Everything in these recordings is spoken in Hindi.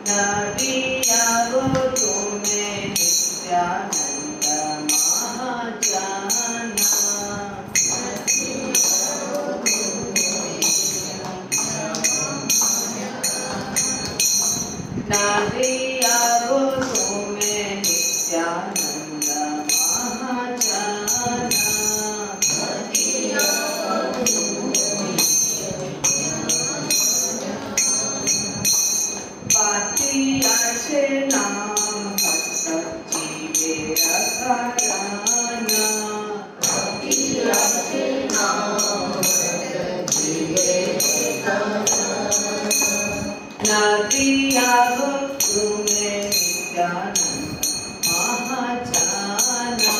नदिया गो तुम्हें नित्यानंद महाजाना। नदिया गो तुम्हें नित्यानंद महाजाना। पातिया से नाम भक्त जीवे रखराना। पातिया से नाम भक्त जीवे रखराना। नदिया गो तुम्हें नित्यानंद महाजाना।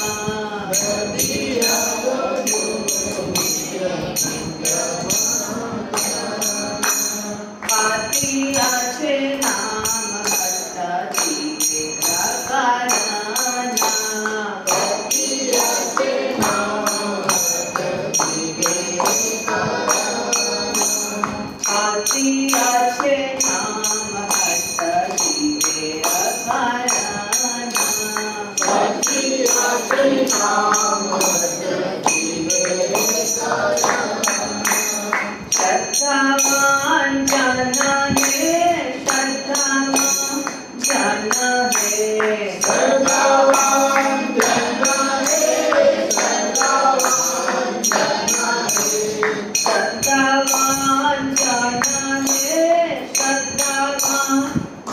नदिया गो तुम्हें नित्यानंद महाजाना। पातिया से नाम भक्त जीवे रखराना। पातिया से नाम भक्त जीवे रखराना। पातिया से नाम भक्त जीवे रखराना। पातिया से नाम भक्त जीवे रखराना। श्रद्धावान जन है, श्रद्धावान जन है, श्रद्धावान जन है, श्रद्धावान जन है, श्रद्धावान जन है, श्रद्धावान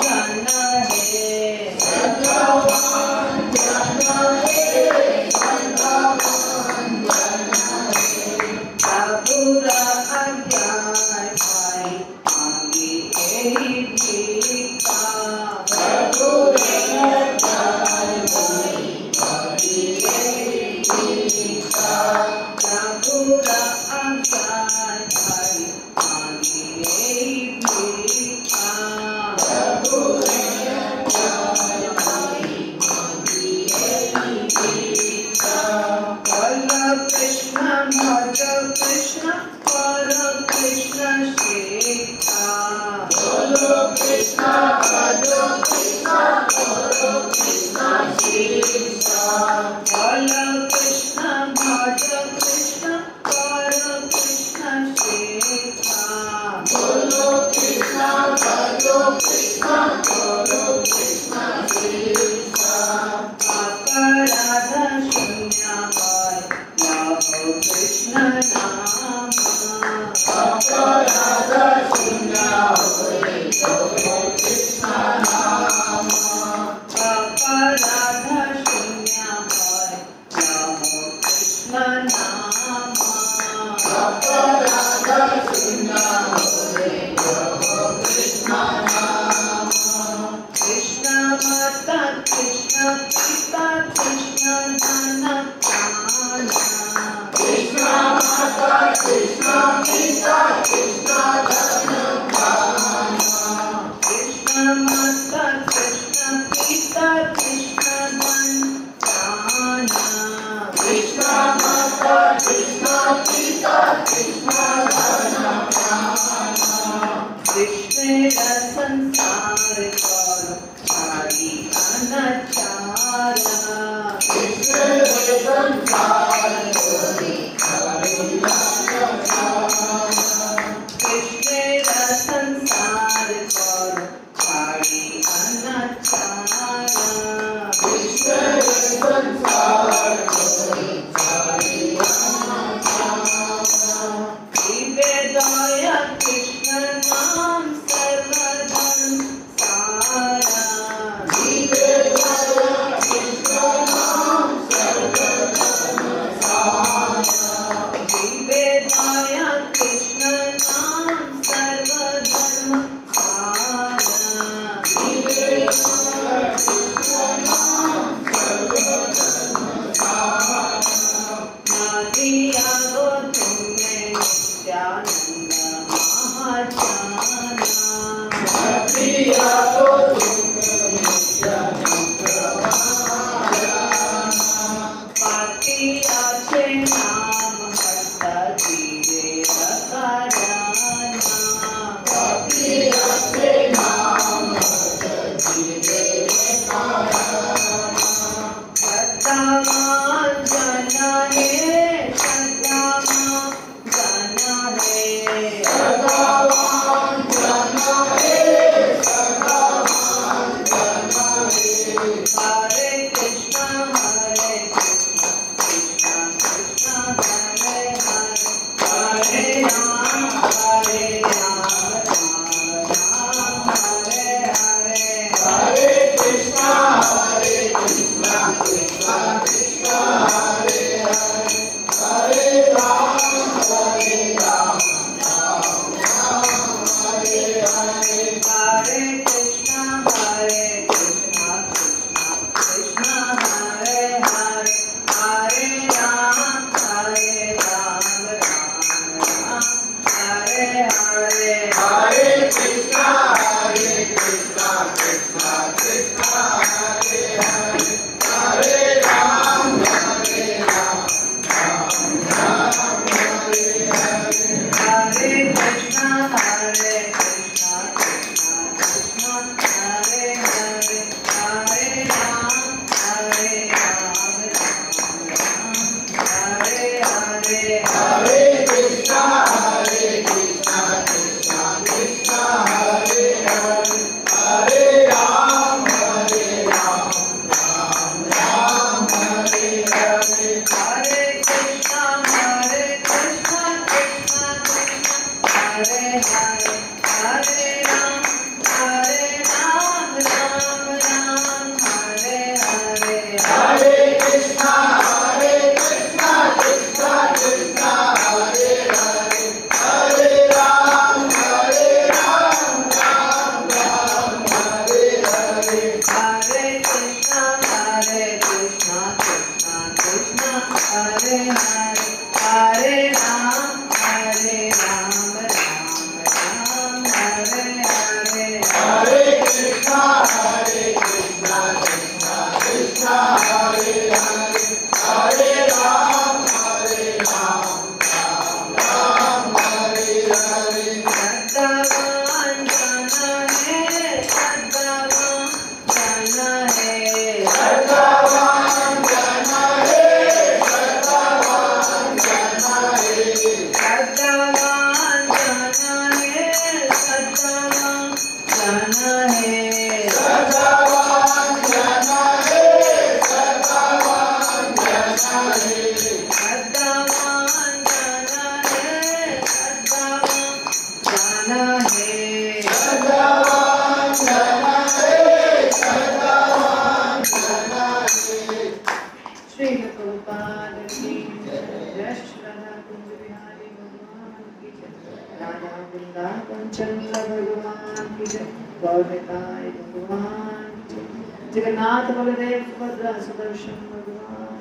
जन है, श्रद्धावान जन है, श्रद्धावान जन है। प्रभुरा अज्ञान भाई मांगी यही भीखा। प्रभुरा अज्ञान भाई मांगी यही भीखा। प्रभुरा अज्ञान भाई मांगी यही भीखा। प्रभुरा अज्ञान भाई मांगी यही भीखा। बोलो कृष्ण भज कृष्ण कर कृष्ण शिक्षा। बोलो कृष्ण भज कृष्ण कर कृष्ण शिक्षा। बोलो कृष्ण भज कृष्ण कर कृष्ण शिक्षा। बोलो कृष्ण भज कृष्ण कर कृष्ण शिक्षा। राधा शून्य लाभो कृष्ण नाम। राधा शून्य लाभो कृष्ण नाम। राधा शून्य लाभो कृष्ण नाम। राधा शून्य लाभो कृष्ण नाम। कृष्ण माता कृष्ण पिता कृष्ण धन प्राण। कृष्ण माता कृष्ण पिता कृष्ण धन प्राण। कृष्ण माता कृष्ण पिता कृष्ण धन प्राण। कृष्ण माता कृष्ण पिता कृष्ण धन प्राण। कृष्ण संसार कर सारी अनाचार। कृष्ण संसार कोरी सारी अनाचार। कृष्ण संसार कर सारी अनाचार। कृष्ण संसार कोरी सारी अनाचार। जीवे दया कृष्ण नाम सर्वधर्म सारा। जीवे दया कृष्ण नाम सर्वधर्म सारा। जीवे दया कृष्ण नाम सर्वधर्म सारा। जीवे दया कृष्ण नाम सर्वधर्म सारा। नदिया गो तुम्हें नित्यानंद महाजाना। नदिया गो तुम्हें नित्यानंद महाजाना। पातिया से नाम भक्त जीवे रखराना। पातिया से नाम भक्त जगन्नाथ बलदेव सुभद्रा सुदर्शन भगवान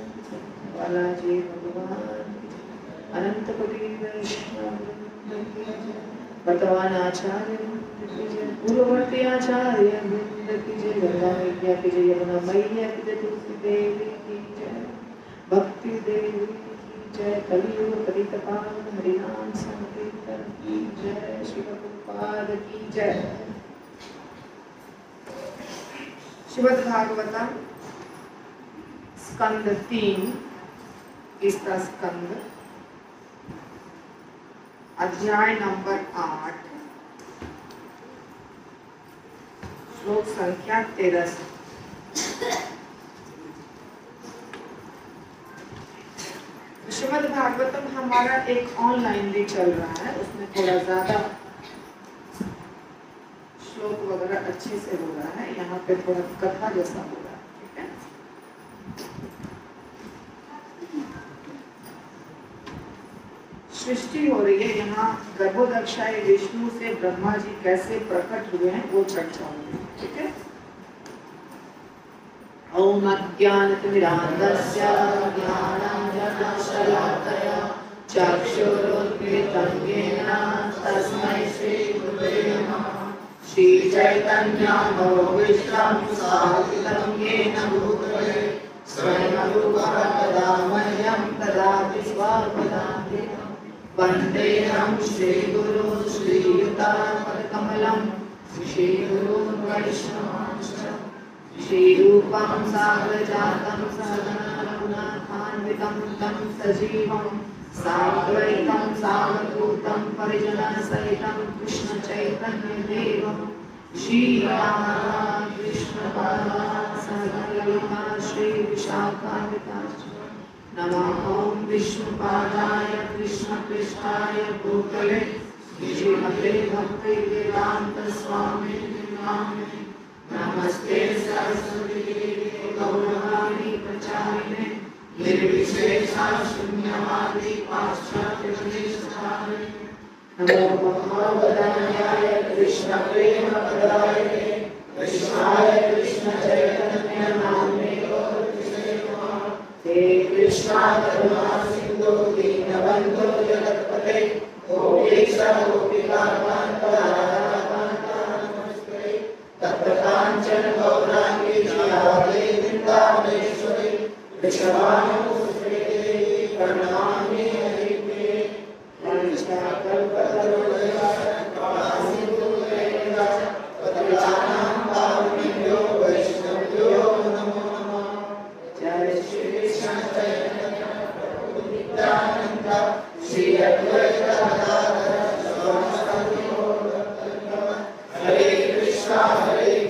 बालाजी भगवान अनंत कोटि वैष्णव वर्तमान आचार्य पूर्ववर्ती आचार्य की जय, गंगा मैया की जय, यमुना मैया की जय, तुलसी देवी की जय, भक्ति देवी की जय, कलियुग पतित पावन हरिनाम संकीर्तन की जय, श्री प्रभुपाद की जय। श्रीमद् भागवतम स्कंद 3 इसका स्कंद अध्याय नंबर 8 श्लोक संख्या 13। श्रीमद् भागवतम हमारा एक ऑनलाइन भी चल रहा है, उसमें थोड़ा ज्यादा श्लोक वगैरह अच्छे से हो रहा है, यहाँ पे थोड़ा कथा जैसा हो रहा है। ठीक है, सृष्टि हो रही है यहाँ, गर्भोदक्षाय विष्णु से ब्रह्मा जी कैसे प्रकट हुए हैं वो चर्चा हो रही है। ठीक है, ओम अज्ञानतिमिरान्धस्य ज्ञानाञ्जनशलाकया चक्षुरुन्मीलितं येन तस्मै श्रीगुरुवे नमः। श्री चैतन्य मनोभीष्टं स्थापितं येन भूतले स्वयं रूपः तदा मह्यं ददाति स्वपदान्तिकं। वन्देऽहं श्रीगुरुं श्रीयुतापदकमलं श्रीगुरून् वैष्णवांश्च श्रीरूपं साग्रजातं सहगणरघुनाथान्वितं तं सजीवं साद्वैतं सावधूतं परिजनसहितं कृष्णचैतन्यदेवं श्रीरामकृष्णपादान् सहगणललिता श्रीविशाखान्विताश्च नमः ॐ विष्णुपादाय कृष्णपृष्ठाय भूतले श्रीमते भक्तिवेदान्त स्वामिने नामिने नमस्ते सरस्वती देवे गौरवाणी प्रचारिणे निर्विशेषा शून्यवादी पाश्चात्यदेशधारिणे नमो महावदान्याय कृष्ण प्रेम प्रदायिने कृष्णाय कृष्ण चैतन्य नाम्ने हे कृष्णा करुणा सिंधु दीनबन्धो जगत्पते गोपेश गोपिका कान्त राधाकान्त नमस्ते तप्त काञ्चन गौराङ्गी राधे वृन्दावनेश्वरी वृषभानुसुते प्रणमामि हरिप्रिये वंशाकल्पतरुभ्यश्च कृपासिन्धुभ्यश्च पतितानां पावनेभ्यो वैष्णवेभ्यो नमो नमः। जय श्री कृष्ण चैतन्य प्रभु नित्यानंद श्री अद्वैत गदाधर श्रीवासादि गौरभक्तवृंद। हरे कृष्णा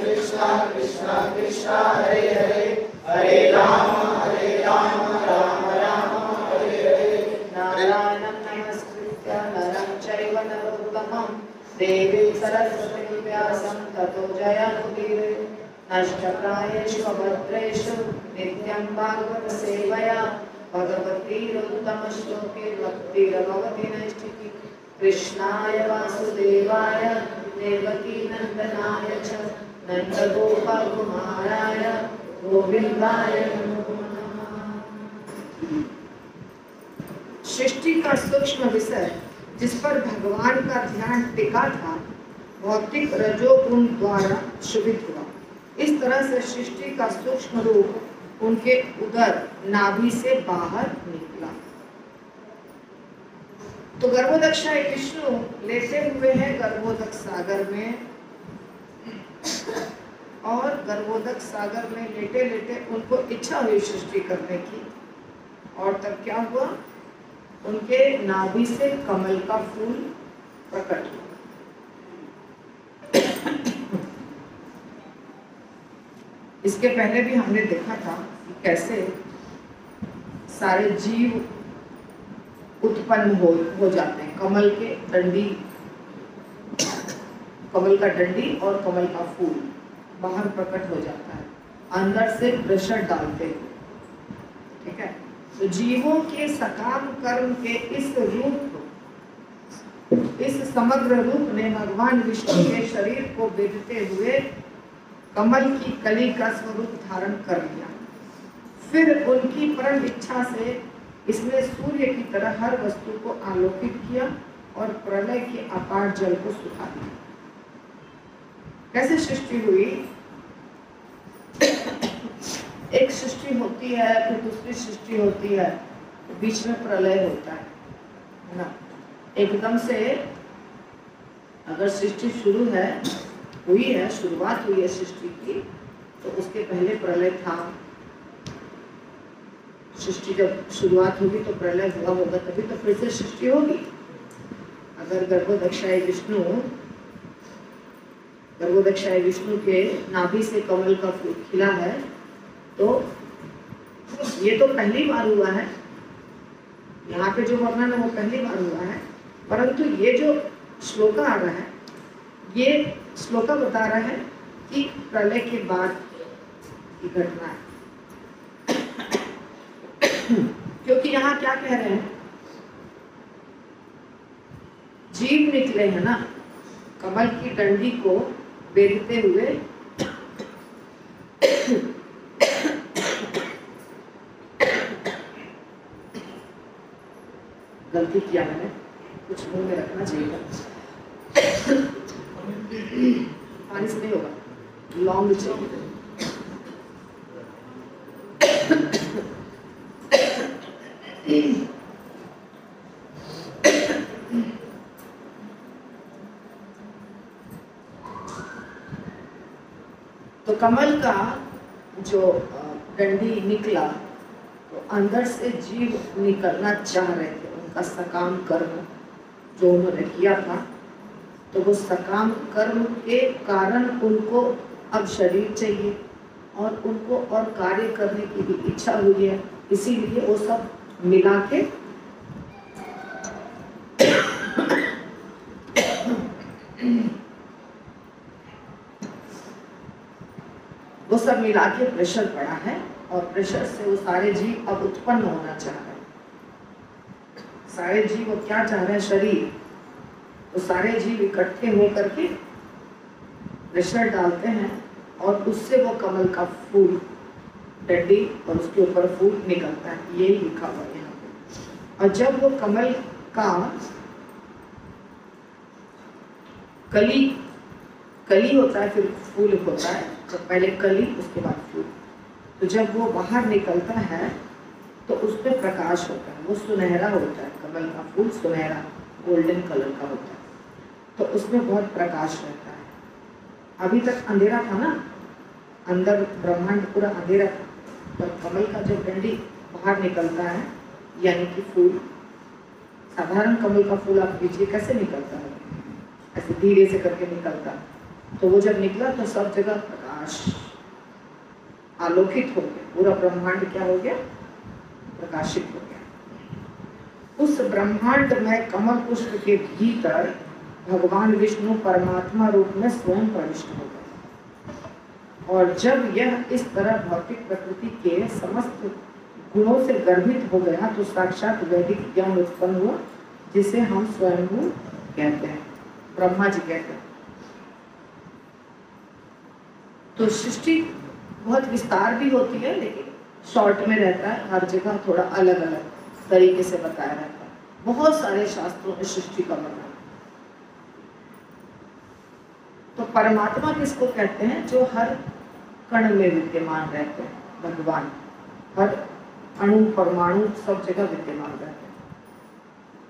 कृष्णा कृष्णा हरे हरे हरे राम राम राम हरे हरे। नारायणं नमस्कृत्य नरं चैव नरोत्तमं देवीं सरस्वतीं व्यासं ततो जयमुदीरये। नष्टप्रायेषु अभद्रेषु नित्यं भागवत सेवया भगवतीरुत्तमश्लोके भक्तिर्भवति नैष्ठिकी। कृष्णाय वासुदेवाय देवकी नंदनाय च नन्दगोपकुमाराय गोविन्दाय नमो नमः। सृष्टि का सूक्ष्म विषय जिस पर भगवान का ध्यान टिका था भौतिक रजोगुण द्वारा शुभित हुआ। इस तरह से सृष्टि का सूक्ष्म रूप उनके उदर नाभि से बाहर निकला। तो गर्भोदक विष्णु लेटे हुए हैं गर्भोदक सागर में और गर्भोदक सागर में लेटे लेटे उनको इच्छा हुई सृष्टि करने की। और तब क्या हुआ, उनके नाभि से कमल का फूल प्रकट हुआ। इसके पहले भी हमने देखा था कि कैसे सारे जीव उत्पन्न हो जाते हैं। कमल का डंडी और कमल का फूल बाहर प्रकट हो जाता है, अंदर से प्रेशर डालते हुए। ठीक है, तो जीवों के सकाम कर्म के इस समग्र रूप ने भगवान विष्णु के शरीर को बेधते हुए कमल की कली का स्वरूप धारण कर लिया। फिर उनकी परम इच्छा से इसने सूर्य की तरह हर वस्तु को आलोकित किया और प्रलय के अपार जल को सुखा दिया। कैसे सृष्टि हुई? एक सृष्टि होती है, फिर दूसरी सृष्टि होती है, बीच में प्रलय होता है ना। एकदम से अगर सृष्टि शुरू हुई है, शुरुआत हुई है सृष्टि की, तो उसके पहले प्रलय था। सृष्टि जब शुरुआत होगी तो प्रलय हुआ होगा, तभी तो फिर से सृष्टि होगी। अगर गर्भोदक्षाय विष्णु के नाभि से कमल का फूल खिला है तो ये तो पहली बार हुआ है। यहाँ पे जो वर्णन है वो पहली बार हुआ है, परंतु ये जो श्लोक आ रहा है, ये श्लोक बता रहा है कि प्रलय के बाद की घटना है। क्योंकि यहाँ क्या कह रहे हैं, जीव निकले हैं ना कमल की डंडी को बेधते हुए। गलती किया मैंने, कुछ मुंह में रखना चाहिए था। पानी से नहीं होगा, लौंग चाहिए। तो कमल का जो डंडी निकला तो अंदर से जीव निकलना चाह रहे थे। उनका सकाम कर्म जो उन्होंने किया था, तो वो सकाम कर्म के कारण उनको अब शरीर चाहिए और उनको और कार्य करने की भी इच्छा हुई है। इसीलिए वो सब मिला के वो सब मिला के प्रेशर पड़ा है और प्रेशर से वो सारे जीव अब उत्पन्न होना चाह रहे हैं। सारे जीव वो क्या चाह रहे हैं? शरीर। तो सारे जीव इकट्ठे होकर के प्रेशर डालते हैं और उससे वो कमल का फूल, डंडी और उसके ऊपर फूल निकलता है। ये लिखा हुआ है यहाँ पे। और जब वो कमल का कली होता है, फिर फूल होता है। तो पहले कली, उसके बाद फूल। तो जब वो बाहर निकलता है तो उसमें प्रकाश होता है, वो सुनहरा होता है। कमल का फूल सुनहरा गोल्डन कलर का होता है, तो उसमें बहुत प्रकाश रहता है। अभी तक अंधेरा था ना, अंदर ब्रह्मांड पूरा अंधेरा था, पर कमल का जब डंडी बाहर निकलता है, यानी कि फूल, साधारण कमल का फूल आप लीजिए कैसे निकलता है, ऐसे धीरे से करके निकलता। तो वो जब निकला तो सब जगह प्रकाश, आलोकित हो गया, पूरा ब्रह्मांड क्या हो गया? प्रकाशित हो गया। उस ब्रह्मांड में कमल पुष्प के भीतर भगवान विष्णु परमात्मा रूप में स्वयं प्रविष्ट हो गए। और जब यह इस तरह भौतिक प्रकृति के समस्त गुणों से गर्भित हो गया तो साक्षात वैदिक ज्ञान उत्पन्न हुआ, जिसे हम स्वयंभू कहते हैं, ब्रह्मा जी कहते हैं। तो सृष्टि बहुत विस्तार भी होती है, लेकिन शॉर्ट में रहता है, हर जगह थोड़ा अलग अलग तरीके से बताया रहता है। बहुत सारे शास्त्रों में सृष्टि का वर्णन। तो परमात्मा किसको कहते हैं? जो हर कण में विद्यमान रहते हैं, भगवान हर अणु परमाणु सब जगह विद्यमान रहते हैं।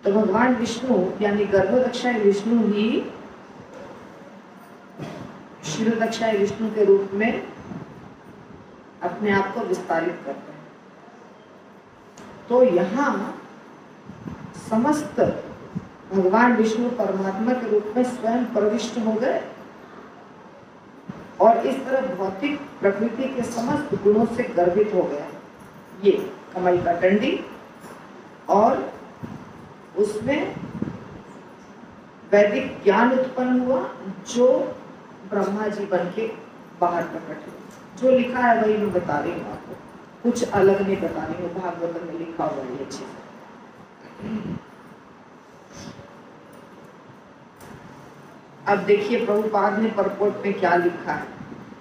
तो भगवान विष्णु यानी गर्भदक्षाय विष्णु ही क्षीरदक्षाय विष्णु के रूप में अपने आप को विस्तारित करते हैं। तो यहाँ समस्त भगवान विष्णु परमात्मा के रूप में स्वयं प्रविष्ट हो गए और इस तरह भौतिक प्रकृति के समस्त गुणों से गर्भित हो गया। ये कमल का डंडी और उसमें वैदिक ज्ञान उत्पन्न हुआ, जो ब्रह्मा जी बन के बाहर प्रकट हुए। जो लिखा है वही मैं बता रही हूँ आपको, कुछ अलग नहीं बता रही हूँ। भागवत में लिखा हुआ ये चीज। अब देखिए प्रभुपाद ने परपोर्ट में क्या लिखा है।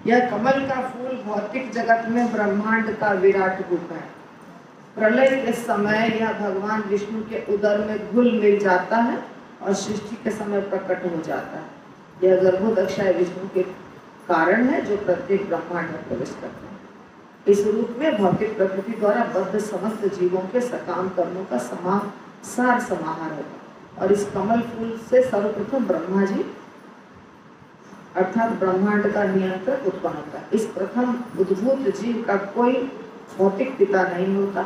यह कमल का फूल भौतिक जगत में ब्रह्मांड का विराट रूप है। प्रलय के समय यह भगवान विष्णु के उदर में घुल मिल जाता है और सृष्टि के समय प्रकट हो जाता है। यह गर्भोदक्षाय विष्णु के कारण है, जो प्रत्येक ब्रह्मांड में प्रवेश करते हैं। इस रूप में भौतिक प्रकृति द्वारा बद्ध समस्त जीवों के सकाम कर्मों का सार समाहार होगा। और इस कमल फूल से सर्वप्रथम ब्रह्मा जी अर्थात ब्रह्मांड का नियंत्रक उत्पन्न होता है। इस प्रथम उद्भूत जीव का कोई भौतिक पिता नहीं होता,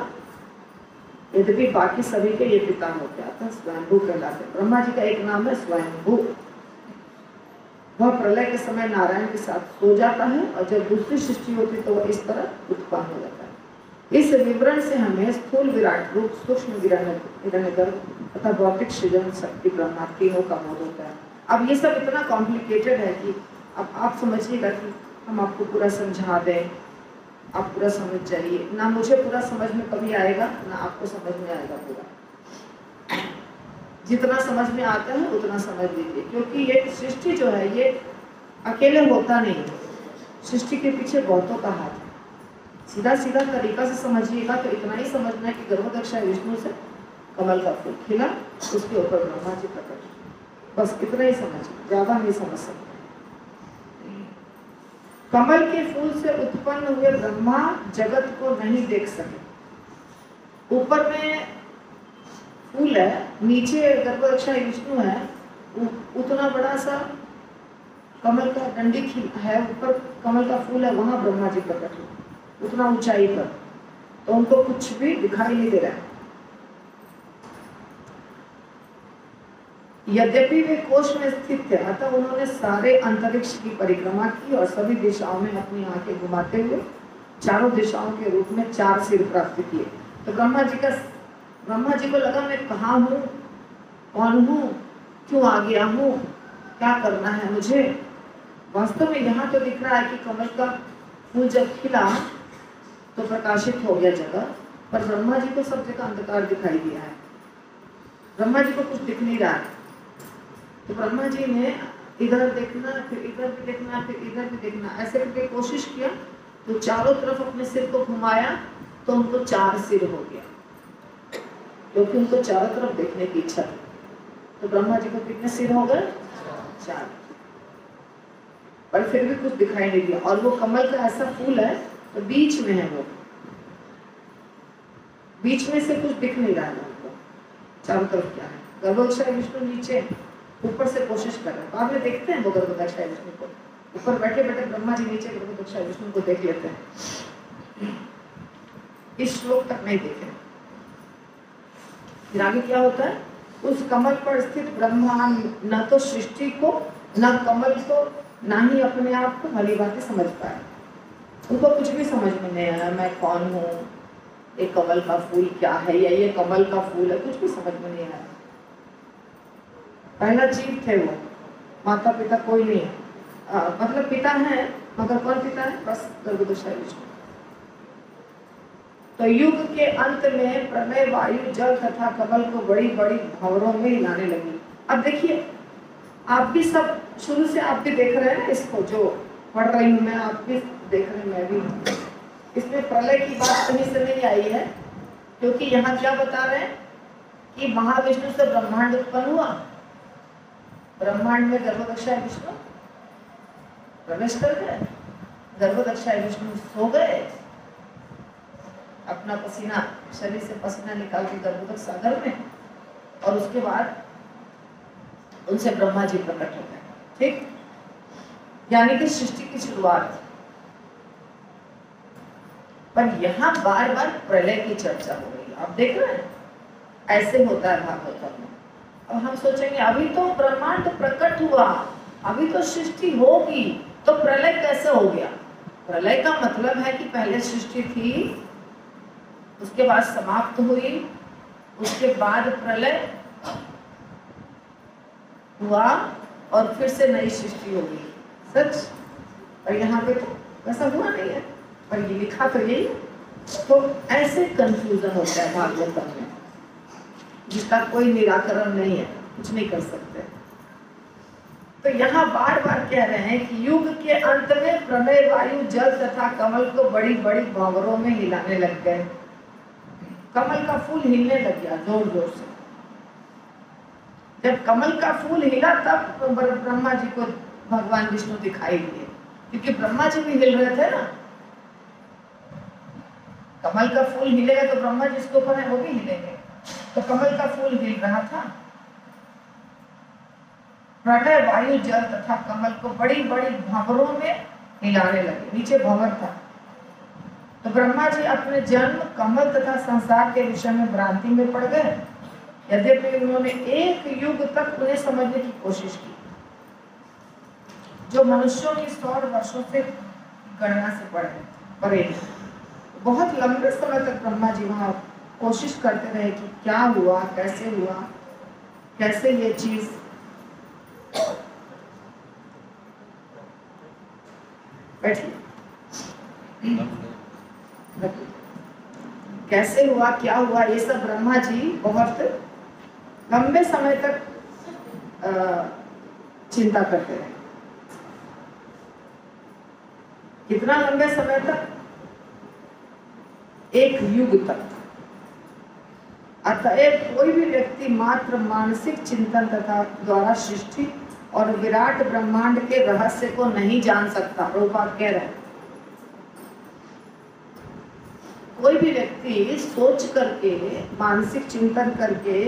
यद्यपि बाकी सभी के ये पिता होते हैं, स्वयंभू कहलाते हैं। ब्रह्मा जी का एक नाम है स्वयंभू। वह प्रलय के समय नारायण के साथ सो जाता है और जब दूसरी सृष्टि होती तो वह इस तरह उत्पन्न हो जाता है। इस विवरण से हमें स्थूल विराट रूप, सूक्ष्म हिरण्यगर्भ तथा भौतिक सृजन शक्ति ब्रह्मा तीनों का बोध होता है। अब ये सब इतना कॉम्प्लिकेटेड है कि अब आप समझिएगा कि हम आपको पूरा समझा दें, आप पूरा समझ जाइए ना। मुझे पूरा समझ में कभी आएगा ना आपको समझ में आएगा पूरा। जितना समझ में आता है उतना समझ लीजिए, क्योंकि ये सृष्टि जो है ये अकेले होता नहीं है। सृष्टि के पीछे बहुतों का हाथ है। सीधा सीधा तरीका से समझिएगा तो इतना ही समझना है कि गर्भदक्षाय विष्णु से कमल का फूल खिला, उसके ऊपर ब्रह्मा जी प्रकट, बस इतना ही समझिए, ज्यादा नहीं समझ सकते। कमल के फूल से उत्पन्न हुए ब्रह्मा जगत को नहीं देख सके। ऊपर में फूल है, नीचे गर्भदक्षाय विष्णु है, उतना बड़ा सा कमल का डंडी है, ऊपर कमल का फूल है, वहां ब्रह्मा जी प्रकट हुए उतना ऊंचाई पर, तो उनको कुछ भी दिखाई नहीं दे रहा है। यद्यपि वे कोश में स्थित थे, अतः उन्होंने सारे अंतरिक्ष की परिक्रमा की और सभी दिशाओं में अपनी आंखें घुमाते हुए चारों दिशाओं के रूप में 4 सिर प्राप्त किए। तो ब्रह्मा जी को लगा मैं कहाँ हूँ, कौन हूँ, क्यों आ गया हूँ, क्या करना है मुझे। वास्तव में यहाँ तो दिख रहा है कि कमल का फूल जब खिला तो प्रकाशित हो गया जगह, पर ब्रह्मा जी को सब जगह अंधकार दिखाई दिया है। ब्रह्मा जी को कुछ दिख नहीं रहा है। तो ब्रह्मा जी ने इधर देखना, फिर इधर भी देखना, फिर इधर भी देखना, ऐसे करके कोशिश किया। तो चारों तरफ अपने सिर को घुमाया तो उनको 4 सिर हो गया, क्योंकि उनको चारों तरफ देखने की इच्छा थी। तो ब्रह्मा जी को कितने सिर हो गए? 4। पर फिर भी कुछ दिखाई नहीं दिया। और वो कमल का ऐसा फूल है तो बीच में है, वो बीच में से कुछ दिख नहीं रहा है उनको, चारों तरफ क्या है। गर्भोदक्षाय विष्णु नीचे, ऊपर से कोशिश कर रहे हैं। बाद में देखते हैं वो गर्भोदक्षाय विष्णु को, ऊपर बैठे बैठे ब्रह्मा जी नीचे गर्भोदक्षाय विष्णु को देख लेते हैं। इस श्लोक तक नहीं देखे। फिर आगे क्या होता है? उस कमल पर स्थित ब्रह्मा न तो सृष्टि को, न कमल को, न ही अपने आप को भली बातें समझ पाए। उनको कुछ भी समझ में नहीं आया, मैं कौन हूँ, ये कमल का फूल क्या है, या ये कमल का फूल है, कुछ भी समझ में नहीं आया। पहला जीव थे वो, माता पिता कोई नहीं है, मतलब पिता है मगर कौन पिता है? बस गर्भोदक्षाय विष्णु। तो युग के अंत में प्रलय वायु जल तथा कमल को बड़ी बड़ी भंवरों में हिलाने लगी। अब देखिए, आप भी सब शुरू से आप भी देख रहे हैं ना इसको, जो पढ़ रही हूँ मैं, आप भी देख रहे हैं, मैं भी। इसमें प्रलय की बात कहीं से नहीं आई है, क्योंकि यहाँ क्या बता रहे हैं कि महाविष्णु से ब्रह्मांड उत्पन्न हुआ। ब्रह्मांड में गर्भोदक्षाय विष्णु प्रवेश कर गए, गर्भोदक्षाय विष्णु सो गए, अपना पसीना, शरीर से पसीना निकाल के गर्भोदक सागर में, और उसके बाद उनसे ब्रह्मा जी प्रकट हो गए। ठीक, यानी कि सृष्टि की शुरुआत। पर यहाँ बार बार प्रलय की चर्चा हो रही है। आप देख रहे हैं, ऐसे होता है भागवत में। अब हम सोचेंगे अभी तो ब्रह्मांड प्रकट हुआ, अभी तो सृष्टि होगी, तो प्रलय कैसे हो गया? प्रलय का मतलब है कि पहले सृष्टि थी, उसके बाद समाप्त हुई, उसके बाद प्रलय हुआ और फिर से नई सृष्टि हो गई। सच? और यहाँ पे तो वैसा हुआ नहीं है, पर ये लिखा तो यही। तो ऐसे कंफ्यूजन होता है भागवत में, जिसका कोई निराकरण नहीं है, कुछ नहीं कर सकते। तो यहाँ बार बार कह रहे हैं कि युग के अंत में प्रलय वायु जल तथा कमल को बड़ी बड़ी भंवरों में हिलाने लग गए। कमल का फूल हिलने लग गया जोर जोर से। जब कमल का फूल हिला तब ब्रह्मा जी को भगवान विष्णु दिखाई दिए, क्योंकि ब्रह्मा जी भी हिल रहे थे ना। कमल का फूल हिलेगा तो ब्रह्मा जी जिसके ऊपर है वो भी हिलेंगे। तो कमल का फूल हिल रहा था। प्रलय वायु जल तथा कमल को बड़ी बड़ी भंवरों में हिलाने लगे। नीचे भंवर था। तो ब्रह्मा जी अपने जन्म, कमल तथा संसार के विषय में भ्रांति में पड़ गए। यद्यपि उन्होंने एक युग तक उन्हें समझने की कोशिश की, जो मनुष्यों की 100 वर्षों से गणना से परे। बहुत लंबे समय तक ब्रह्मा जी वहां कोशिश करते रहे कि क्या हुआ, कैसे ये चीज कैसे हुआ, क्या हुआ, ये सब ब्रह्मा जी बहुत लंबे समय तक चिंता करते रहे। कितना लंबे समय तक? एक युग तक। अतएव कोई भी व्यक्ति मात्र मानसिक चिंतन तथा द्वारा सृष्टि और विराट ब्रह्मांड के रहस्य को नहीं जान सकता। प्रभुपाद कह रहे हैं, कोई भी व्यक्ति सोच करके, मानसिक चिंतन करके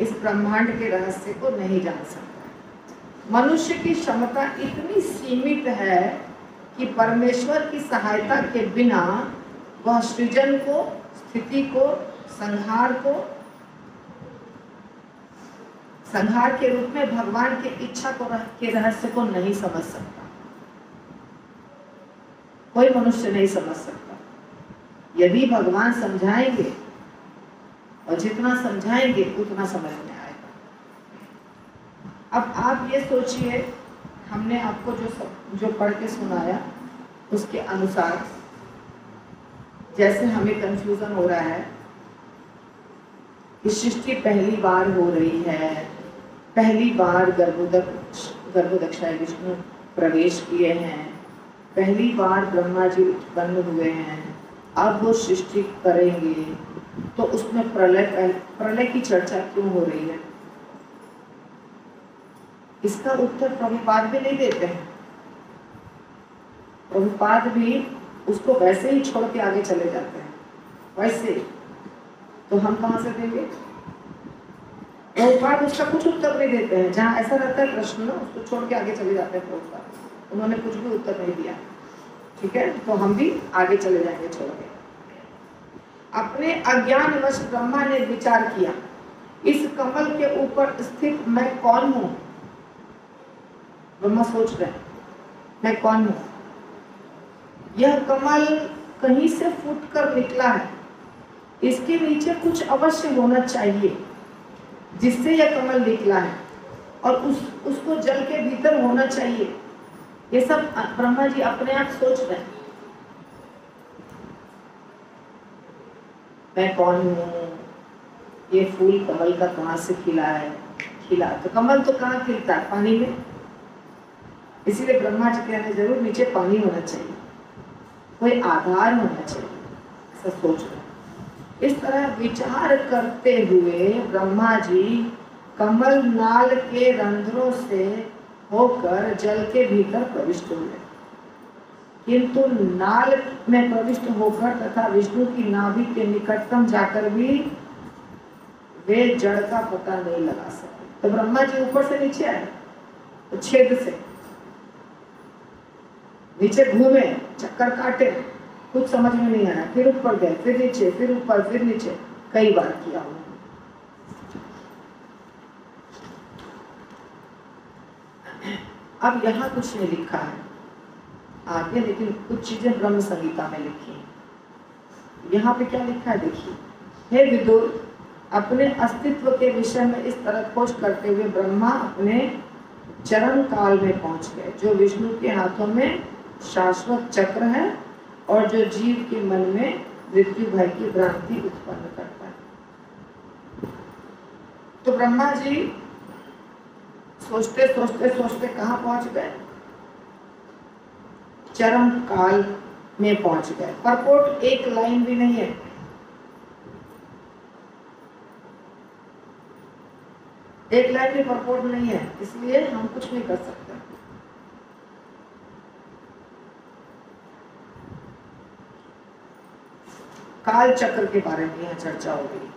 इस ब्रह्मांड के रहस्य को नहीं जान सकता। मनुष्य की क्षमता इतनी सीमित है कि परमेश्वर की सहायता के बिना वह सृजन को, स्थिति को, संहार के रूप में भगवान की इच्छा के रहस्य को नहीं समझ सकता। कोई मनुष्य नहीं समझ सकता। यदि भगवान समझाएंगे और जितना समझाएंगे उतना समझ में आएगा। अब आप ये सोचिए, हमने आपको जो पढ़ के सुनाया उसके अनुसार जैसे हमें कंफ्यूजन हो रहा है कि सृष्टि पहली बार हो रही है, पहली बार गर्भोदक्षाय विष्णु प्रवेश किए हैं, पहली बार ब्रह्मा जी उत्पन्न हुए हैं, अब वो सृष्टि करेंगे, तो उसमें प्रलय की चर्चा क्यों हो रही है? इसका उत्तर प्रभुपाद भी नहीं देते हैं। प्रभुपाद भी उसको वैसे ही छोड़ के आगे चले जाते हैं, वैसे। तो हम कहाँ से देंगे? प्रभुपाद उसका कुछ उत्तर नहीं देते हैं। जहाँ ऐसा रहता है प्रश्न ना, उसको छोड़ के आगे चले जाते हैं प्रभुपाद। उन्होंने कुछ भी उत्तर नहीं दिया, ठीक है? तो हम भी आगे चले जाएंगे छोड़ के। अपने अज्ञानवश ब्रह्मा ने विचार किया, इस कमल के ऊपर स्थित मैं कौन हूँ? ब्रह्मा सोच रहे हैं, मैं कौन हूँ? यह कमल कहीं से फूटकर निकला है, इसके नीचे कुछ अवश्य होना चाहिए जिससे यह कमल निकला है, और उसको जल के भीतर होना चाहिए। ये सब ब्रह्मा जी अपने आप सोच रहे हैं, मैं कौन हूँ? ये फूल कमल का कहाँ से खिला है? खिला तो कमल तो कहाँ खिलता है? पानी में। इसीलिए ब्रह्मा जी कहने जरूर नीचे पानी होना चाहिए, कोई आधार होना चाहिए, ऐसा सोच रहे। इस तरह विचार करते हुए ब्रह्मा जी कमल नाल के रंध्रों से होकर जल के भीतर प्रविष्ट हुए, किंतु नाल में प्रविष्ट होकर तथा विष्णु की नाभि के निकटतम जाकर भी वे जड़ का पता नहीं लगा सके। तो ब्रह्मा जी ऊपर से नीचे आए, तो छेद से नीचे घूमे, चक्कर काटे, कुछ समझ में नहीं आया, फिर ऊपर गए, फिर नीचे, फिर ऊपर, फिर नीचे, कई बार किया उन्होंने। अब यहाँ कुछ नहीं लिखा है आगे, लेकिन कुछ चीजें ब्रह्म संहिता में लिखी है। यहाँ पे क्या लिखा है देखिए, हे विदुर, अपने अस्तित्व के विषय में इस तरह खोज करते हुए ब्रह्मा अपने चरम काल में पहुंच गए, जो विष्णु के हाथों में शाश्वत चक्र है और जो जीव के मन में मृत्यु भय की भ्रांति उत्पन्न करता है। तो ब्रह्मा जी सोचते सोचते सोचते कहाँ पहुंच गए? चरम काल में पहुंच गए। परपोर्ट एक लाइन भी नहीं है, एक लाइन भी परपोर्ट नहीं है, इसलिए हम कुछ नहीं कर सकते। काल चक्र के बारे में यहाँ चर्चा हो गई।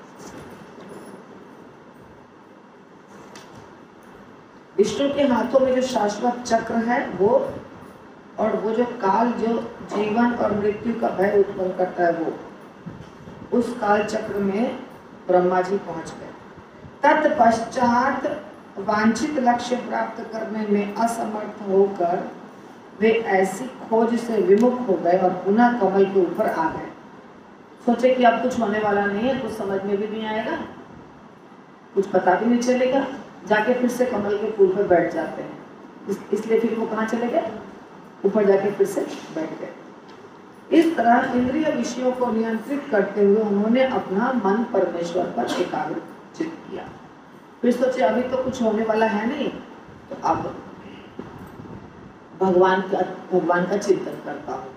विष्णु के हाथों में जो शाश्वत चक्र है वो, और वो जो काल जो जीवन और मृत्यु का भय उत्पन्न करता है वो, उस काल चक्र में ब्रह्मा जी पहुंच गए। तत्पश्चात वांछित लक्ष्य प्राप्त करने में असमर्थ होकर वे ऐसी खोज से विमुख हो गए और पुनः कमल के ऊपर आ गए। सोचे कि अब कुछ होने वाला नहीं है, कुछ समझ में भी नहीं आएगा, कुछ पता भी नहीं चलेगा, जाके फिर से कमल के फूल पर बैठ जाते हैं। इसलिए फिर वो कहाँ चले गए? ऊपर जाके फिर से बैठ गए। इस तरह इंद्रिय विषयों को नियंत्रित करते हुए उन्होंने अपना मन परमेश्वर पर एकाग्रचित किया। फिर सोचे अभी तो कुछ होने वाला है नहीं, तो अब भगवान का चिंतन करता हूँ।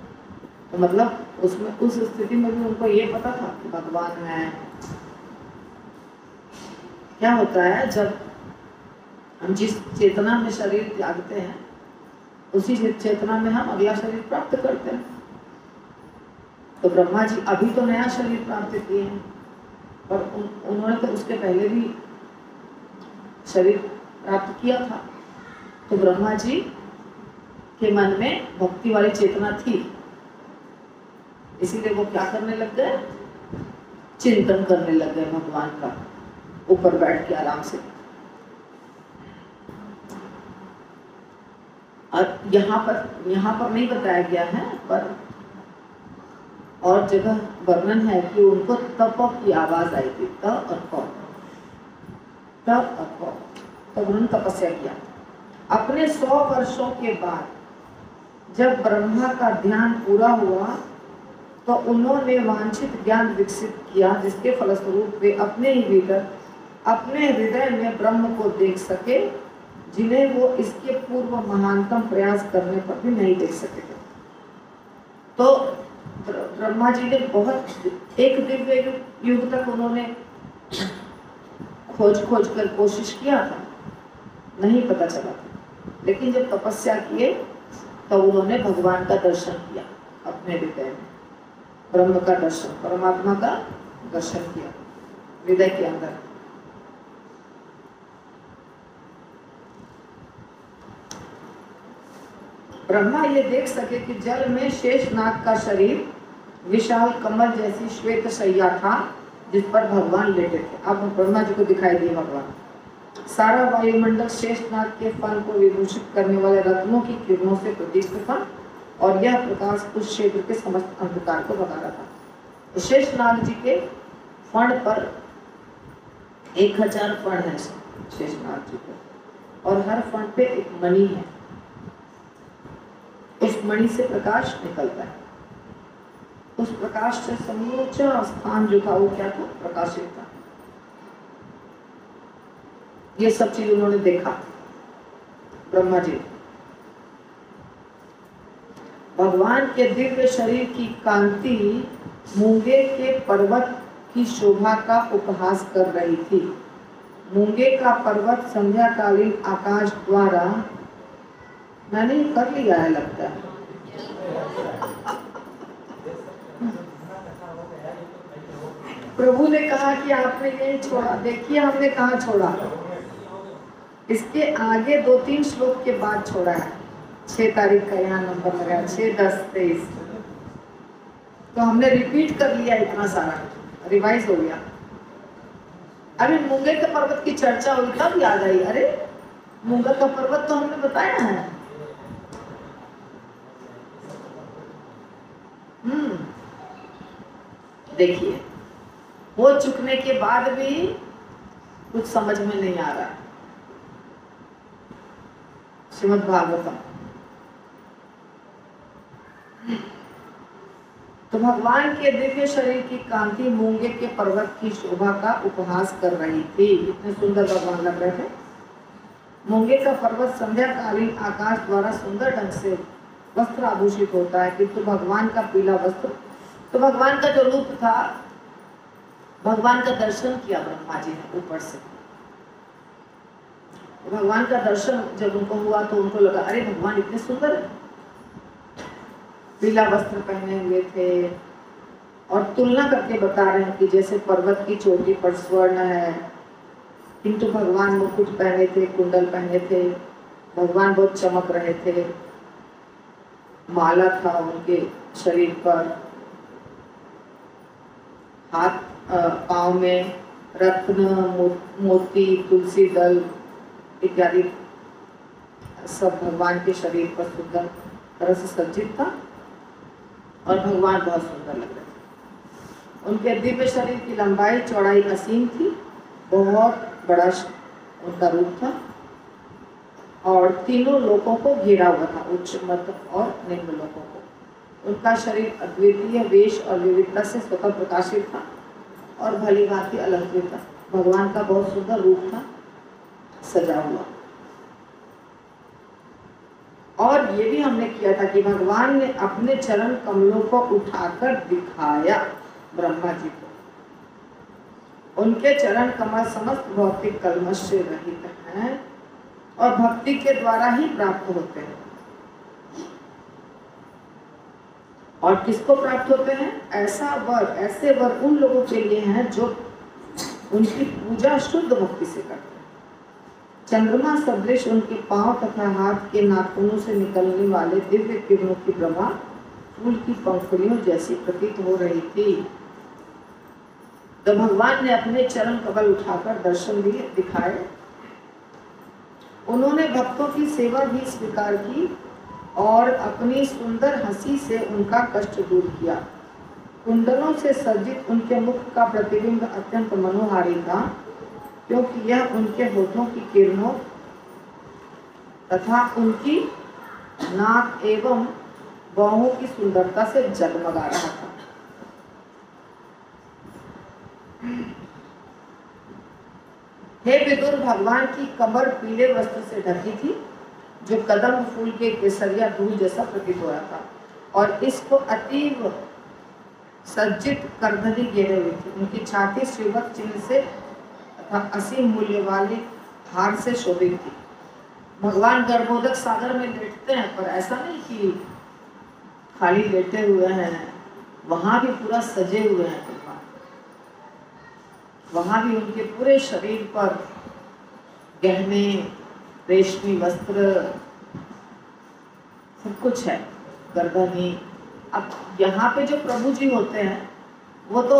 तो मतलब उसमें उस स्थिति में भी उनको ये पता था कि भगवान है। क्या होता है, जब हम जिस चेतना में शरीर त्यागते हैं उसी चेतना में हम अगला शरीर प्राप्त करते हैं। तो ब्रह्मा जी अभी तो नया शरीर प्राप्त किए हैं, और उन्होंने तो उसके पहले भी शरीर प्राप्त किया था। तो ब्रह्मा जी के मन में भक्ति वाली चेतना थी, इसीलिए वो क्या करने लग गए? चिंतन करने लग गए भगवान का, ऊपर बैठ के आराम से। और यहाँ पर नहीं बताया गया है, पर और जगह वर्णन है कि उनको तप की आवाज आई थी, त और प, त और प। तब उन्होंने तपस्या किया। अपने 100 वर्षों के बाद जब ब्रह्मा का ध्यान पूरा हुआ तो उन्होंने वांछित ज्ञान विकसित किया, जिसके फलस्वरूप वे अपने ही भीतर अपने हृदय में ब्रह्म को देख सके, जिन्हें वो इसके पूर्व महानतम प्रयास करने पर भी नहीं देख सके थे। तो ब्रह्मा जी ने बहुत एक दिव्य युग तक उन्होंने खोज कर कोशिश किया था, नहीं पता चला था। लेकिन जब तपस्या किए तो उन्होंने भगवान का दर्शन किया, अपने हृदय में ब्रह्म का दर्शन, परमात्मा का दर्शन किया हृदय के अंदर। ब्रह्मा ये देख सके कि जल में शेषनाग का शरीर विशाल कमल जैसी श्वेत शैया था, जिस पर भगवान लेटे थे। अब ब्रह्मा जी को दिखाई दिए भगवान। सारा वायुमंडल शेषनाग के फन को विभूषित करने वाले रत्नों की किरणों से प्रदीप्त था और यह प्रकाश उस क्षेत्र के समस्त अंधकार को भगा रहा था। शेषनाग जी के फण पर 1000 फण है शेषनाग जी के, और हर फण पे एक मणि है। उस मणि से प्रकाश निकलता है। उस प्रकाश से समूचा स्थान जो था वो क्या था? प्रकाशित था। ये सब चीज उन्होंने देखा ब्रह्मा जी। भगवान के दिव्य शरीर की कांति मूंगे के पर्वत की शोभा का उपहास कर रही थी। मूंगे का पर्वत संध्याकालीन आकाश द्वारा, मैंने कर लिया है लगता है, प्रभु ने कहा कि आपने यही छोड़ा। देखिए हमने कहाँ छोड़ा, इसके आगे 2-3 श्लोक के बाद छोड़ा है। 6 तारीख का यहाँ नंबर लगाया, 6, 10, 23। तो हमने रिपीट कर लिया, इतना सारा रिवाइज हो गया। अरे मूंगे के पर्वत की चर्चा हुई तब याद आई, अरे मूंगा का पर्वत तो हमने बताया है। देखिए हो चुकने के बाद भी कुछ समझ में नहीं आ रहा। श्रीमद् भागवतम। तो भगवान के दिव्य शरीर की कांति मूंगे के पर्वत की शोभा का उपहास कर रही थी। इतने सुंदर भगवान लग रहे थे। मूंगे का पर्वत संध्याकालीन आकाश द्वारा सुंदर ढंग से वस्त्र आभूषित होता है, किंतु भगवान का पीला वस्त्र, तो भगवान का जो रूप था, भगवान का दर्शन किया ब्रह्मा जी ने ऊपर से। भगवान का दर्शन जब उनको हुआ तो उनको लगा अरे भगवान इतने सुंदर है। पीला वस्त्र पहने हुए थे और तुलना करके बता रहे हैं कि जैसे पर्वत की चोटी पर स्वर्ण है, किंतु भगवान मुकुट पहने थे, कुंडल पहने थे, भगवान बहुत चमक रहे थे, माला था उनके शरीर पर, हाथ पाँव में रत्न, मोती, तुलसी दल इत्यादि सब भगवान के शरीर पर सुंदर तरह से सज्जित था और भगवान बहुत सुंदर लग रहे थे। उनके दिव्य शरीर की लंबाई चौड़ाई असीम थी, बहुत बड़ा उनका रूप था और तीनों लोकों को घेरा हुआ था, उच्च, मध्य और निम्न लोकों को। उनका शरीर अद्वितीय वेश और विविधता से स्वतः प्रकाशित था और भली भांति अलंकृत था। भगवान का बहुत सुंदर रूप था, सजा हुआ। और ये भी हमने किया था कि भगवान ने अपने चरण कमलों को उठाकर दिखाया ब्रह्मा जी को। उनके चरण कमल समस्त भौतिक कल्मश से रहित हैं और भक्ति के द्वारा ही प्राप्त होते हैं। और किसको प्राप्त होते हैं? ऐसे वर उन लोगों के लिए हैं जो उनकी पूजा शुद्ध भक्ति से करते हैं। चंद्रमा सदृश उनके पांव तथा हाथ के नाखूनों से निकलने वाले दिव्य किरणों की प्रभा फूल की पंखुड़ियों जैसी प्रतीत हो रही थी। तो भगवान ने अपने चरण कमल उठाकर दर्शन दिए, दिखाए। उन्होंने भक्तों की सेवा भी स्वीकार की और अपनी सुंदर हंसी से उनका कष्ट दूर किया। कुंडलों से सज्जित उनके मुख का प्रतिबिंब अत्यंत मनोहारी था, क्योंकि यह उनके होठों की किरणों तथा उनकी नाक एवं बाहों की सुंदरता से जगमगा रहा था। हे विदुर, भगवान की कमर पीले वस्त्र से ढकी थी, जो कदम फूल के केसरिया दूध जैसा प्रतीत हो रहा था, और इसको अतीव सज्जित करधनी घेरे हुई थी। उनकी छाती श्रीवत्स चिन्ह से तथा असीम मूल्य वाले हार से शोभित थी। भगवान गर्भोदक सागर में लेटते हैं, पर ऐसा नहीं कि खाली लेटे हुए हैं, वहां भी पूरा सजे हुए हैं भगवान। वहां भी उनके पूरे शरीर पर गहने, रेशमी वस्त्र, सब कुछ है, गर्दनी। अब यहाँ पे जो प्रभु जी होते हैं वो तो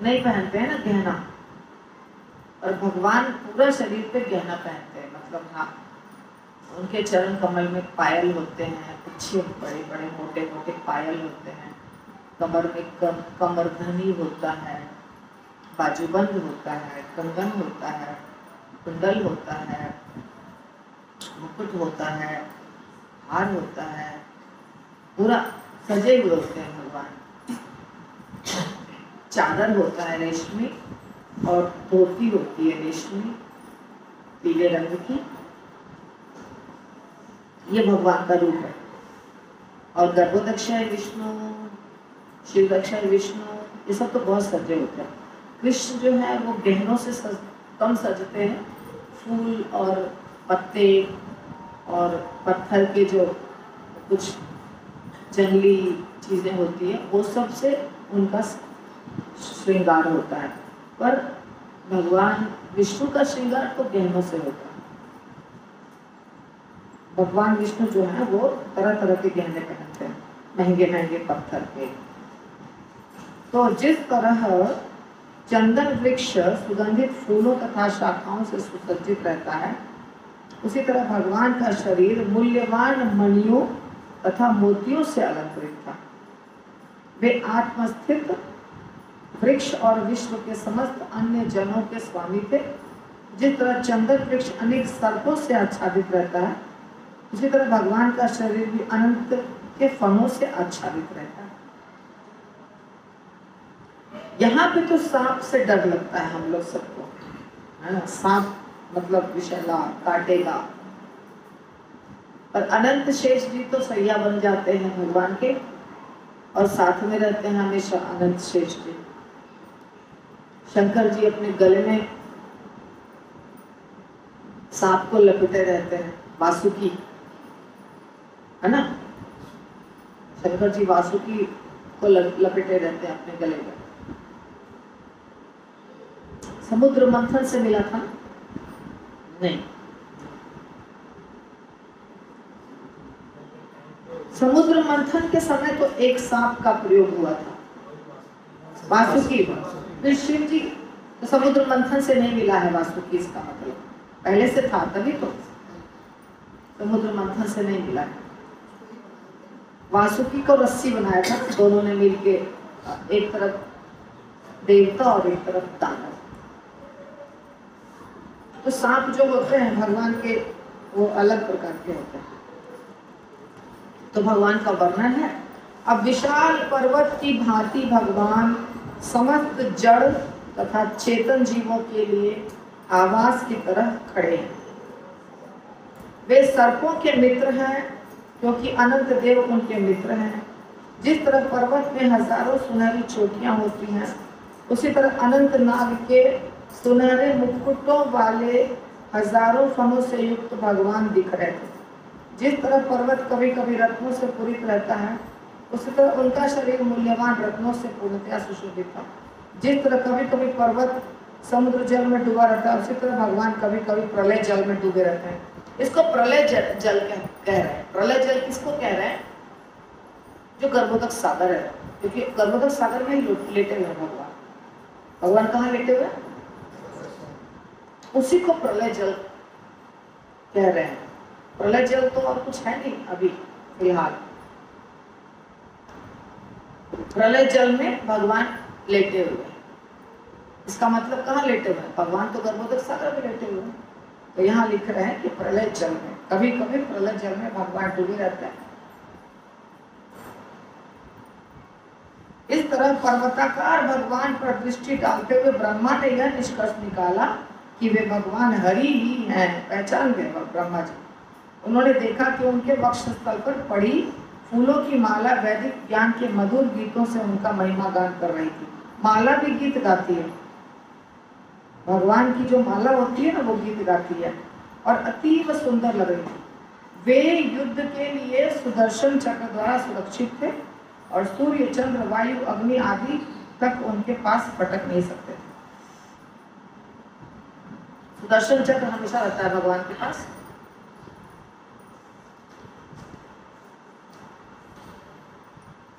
नहीं पहनते हैं ना गहना, और भगवान पूरा शरीर पे गहना पहनते हैं। मतलब हाँ, उनके चरण कमल में पायल होते हैं, अच्छे बड़े बड़े मोटे मोटे पायल होते हैं, कमर में कमरधनी होता है, बाजूबंद होता है, कंगन होता है, कुंडल होता है, मुकुट होता है, हार होता है, पूरा सजे हुए होते हैं भगवान। चादर होता है रेशमी, और धोती होती है रेशमी पीले रंग की। ये भगवान का रूप है। और गर्भोदक्षाय विष्णु, शिवदक्षाय विष्णु, ये सब तो बहुत सजे होते हैं। कृष्ण जो है वो गहनों से कम सजते हैं, फूल और पत्ते और पत्थर के जो कुछ जंगली चीजें होती है वो सब से उनका श्रृंगार होता है। पर भगवान विष्णु का श्रृंगार तो गहनों से होता है। भगवान विष्णु जो है वो तरह तरह के गहने पहनते हैं, महंगे महंगे पत्थर के। तो जिस तरह चंदन वृक्ष सुगंधित फूलों तथा शाखाओं से सुसज्जित रहता है, उसी तरह भगवान का शरीर मूल्यवान मणियों तथा मोतियों से अलंकृत था। वे आत्मस्थित वृक्ष और विश्व के समस्त अन्य जनों के स्वामी थे। जिस तरह चंदन वृक्ष अनेक सर्पों से आच्छादित रहता है, उसी तरह भगवान का शरीर भी अनंत के फलों से आच्छादित रहता है। यहाँ पे तो सांप से डर लगता है हम लोग सबको, है ना। सांप मतलब विषैला, काटेगा। पर अनंत शेष जी तो सैया बन जाते हैं भगवान के, और साथ में रहते हैं हमेशा अनंत शेष जी। शंकर जी अपने गले में सांप को लपेटे रहते हैं, वासुकी, है ना। शंकर जी वासुकी को लपेटे रहते हैं अपने गले में। समुद्र मंथन से मिला था नहीं, समुद्र मंथन के समय तो एक सांप का प्रयोग हुआ था, वासुकी। फिर शिव जी तो समुद्र मंथन से नहीं मिला है वासुकी, इसका मतलब पहले से था, तभी तो समुद्र मंथन से नहीं मिला है। वासुकी को रस्सी बनाया था, दोनों ने मिलके, एक तरफ देवता और एक तरफ दानव। तो सांप जो होते हैं भगवान के वो अलग प्रकार के होते हैं। तो भगवान का वर्णन है। अब विशाल पर्वत की भांति भगवान समस्त जड़ तथा चेतन जीवों के लिए आवास की तरह खड़े हैं। वे सर्पों के मित्र हैं, क्योंकि अनंत देव उनके मित्र हैं। जिस तरह पर्वत में हजारों सुनहरी चोटियां होती हैं, उसी तरह अनंत नाग के सुनहरे मुकुटों वाले हजारों फनों से युक्त भगवान दिख रहे थे। जिस तरह पर्वत कभी कभी रत्नों से पूरित रहता है, उसी तरह उनका शरीर मूल्यवान रत्नों से पूर्णतया सुशोभित था। जिस तरह कभी कभी पर्वत समुद्र जल में डूबा रहता है, उसी तरह भगवान कभी कभी प्रलय जल में डूबे रहते हैं। इसको प्रलय जल कह रहे हैं। प्रलय जल किसको कह रहे हैं? जो गर्भोदक सागर है, क्योंकि गर्भोदक सागर में ही लेटे हुए भगवान। भगवान कहाँ लेटे हुए? उसी को प्रलय जल कह रहे हैं। प्रलय जल तो और कुछ है नहीं अभी फिलहाल। प्रलय जल में भगवान लेटे हुए। इसका मतलब कहाँ लेटे हुए? भगवान तो गर्भोदक सागर में लेटे हुए हैं। तो यहाँ लिख रहे हैं कि प्रलय जल में, कभी कभी प्रलय जल में भगवान डूबे रहते हैं। इस तरह पर्वताकार भगवान पर दृष्टि डालते हुए ब्रह्मा ने यह निष्कर्ष निकाला कि वे भगवान हरि ही हैं। पहचान गए ब्रह्मा जी। उन्होंने देखा कि उनके वक्षस्थल पर पड़ी फूलों की माला वैदिक ज्ञान के मधुर गीतों से उनका महिमा गान कर रही थी। माला भी गीत गाती है, भगवान की जो माला होती है ना वो गीत गाती है और अतीव सुंदर लग रही थी। वे युद्ध के लिए सुदर्शन चक्र द्वारा सुरक्षित थे और सूर्य चंद्र वायु अग्नि आदि तक उनके पास पटक नहीं सकते थे। सुदर्शन चक्र हमेशा रहता है भगवान के पास।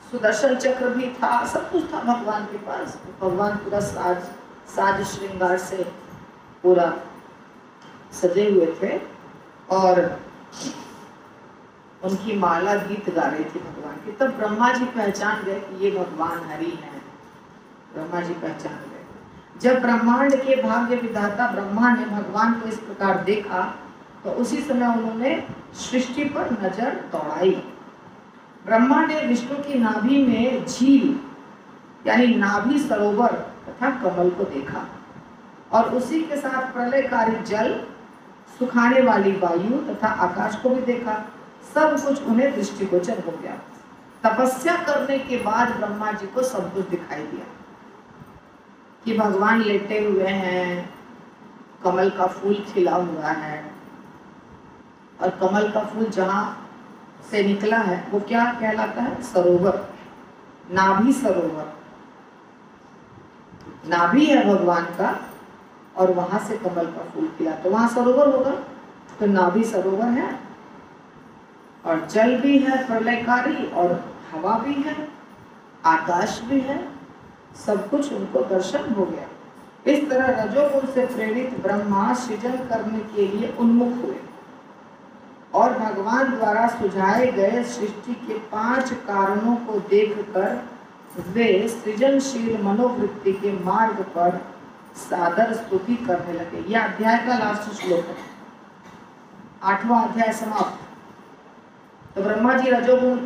सुदर्शन चक्र भी था, सब कुछ था भगवान के पास। भगवान पूरा साज श्रृंगार से पूरा सजे हुए थे और उनकी माला गीत गा रही थी भगवान की। तब ब्रह्मा जी पहचान गए कि ये भगवान हरि हैं। ब्रह्मा जी पहचान गए। जब ब्रह्मांड के भाग्य विधाता ब्रह्मा ने भगवान को इस प्रकार देखा तो उसी समय उन्होंने सृष्टि पर नजर दौड़ाई। ब्रह्मा ने विष्णु की नाभि में झील यानी नाभि सरोवर तथा कमल को देखा और उसी के साथ प्रलयकारी जल, सुखाने वाली वायु तथा आकाश को भी देखा। सब कुछ उन्हें दृष्टिगोचर हो गया। तपस्या करने के बाद ब्रह्मा जी को सब कुछ दिखाई दिया कि भगवान लेटे हुए हैं, कमल का फूल खिला हुआ है और कमल का फूल जहाँ से निकला है वो क्या कहलाता है? सरोवर, नाभि सरोवर। नाभि है भगवान का और वहां से कमल का फूल खिला, तो वहां सरोवर होगा। तो नाभि सरोवर है और जल भी है प्रलयकारी और हवा भी है, आकाश भी है, सब कुछ उनको दर्शन हो गया। इस तरह रजोगुण से प्रेरित ब्रह्मा सृजन करने के लिए उन्मुख हुए और भगवान द्वारा सुझाए गए सृष्टि के 5 कारणों को देखकर वे सृजनशील मनोवृत्ति के मार्ग पर सादर स्तुति करने लगे। यह अध्याय का लास्ट श्लोक है, 8वां अध्याय समाप्त। तो ब्रह्मा जी रजोगुण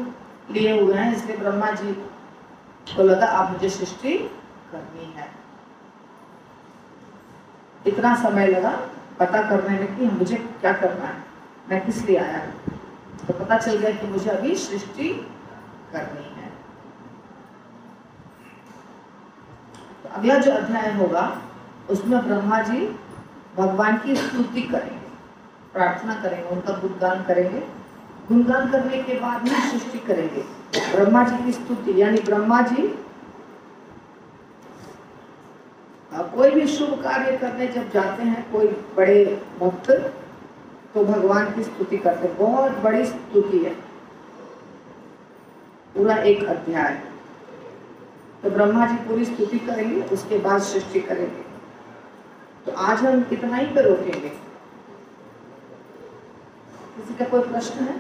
लिए हुए हैं, इसलिए ब्रह्मा जी को लगा आप मुझे सृष्टि करनी है। इतना समय लगा पता करने में कि मुझे क्या करना है, मैं किस लिए आया हूँ। तो पता चल गया कि मुझे अभी सृष्टि करनी है। तो अगला जो अध्याय होगा उसमें ब्रह्मा जी भगवान की स्तुति करेंगे, प्रार्थना करेंगे, उनका गुणगान करेंगे। गुणगान करने के बाद में सृष्टि करेंगे। ब्रह्मा जी की स्तुति यानी ब्रह्मा जी कोई भी शुभ कार्य करने जब जाते हैं, कोई बड़े भक्त तो भगवान की स्तुति करते हैं। बहुत बड़ी स्तुति है, पूरा एक अध्याय। तो ब्रह्मा जी पूरी स्तुति करेंगे, उसके बाद सृष्टि करेंगे। तो आज हम इतना ही पे रोकेंगे। किसी का कोई प्रश्न है?